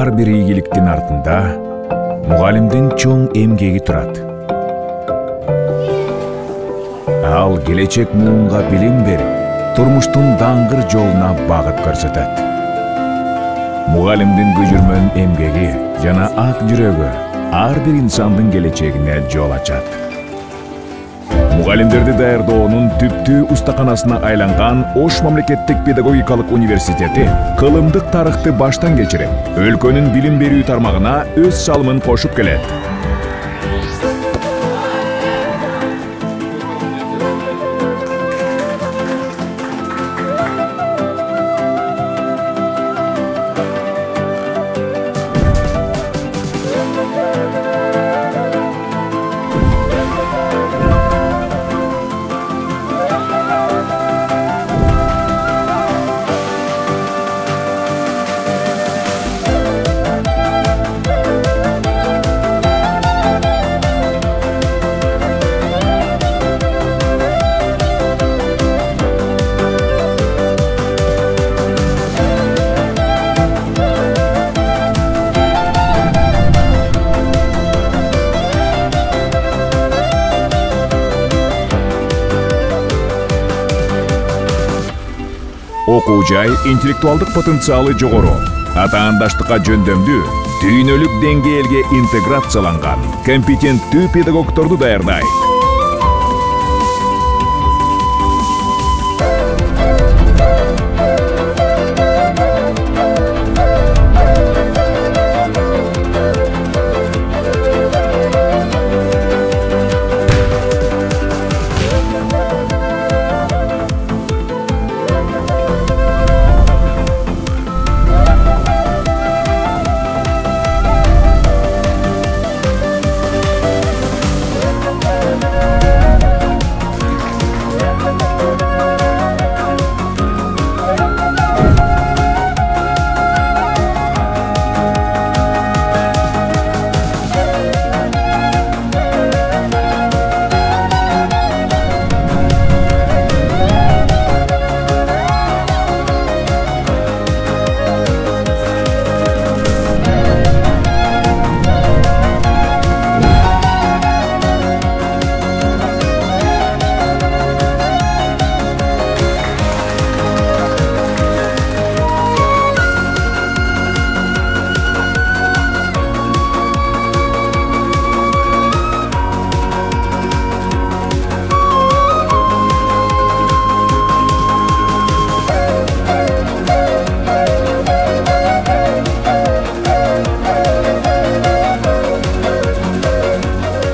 ар бир ийгиликтин артында мугалимдин чоң эмгеги турат. Ал келечек муунга билим берип, турмуштун даңгыр жолуна багыт көрсөтөт. Мугалимдин көжүрмөн эмгеги жана ак жүрөгү ар бир инсандын келечегине жол ачат. Мугалимдерди даярдоонун түптүү устаканасына айланган Ош мамлекеттик педагогикалык университети кылымдык тарыхты баштан кечирип, өлкөнүн билим берүү тармагына өз салымын кошуп келет. Окуу жай интеллектуалдык потенциалы жогору, атаандаштыкка жөндөмдүү, дүйнөлүк деңгээлге интеграцияланган, компетенттүү педагогдорду даярдайт.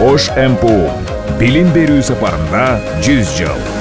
Ош МПУ билим берүү сапарында 100 жыл.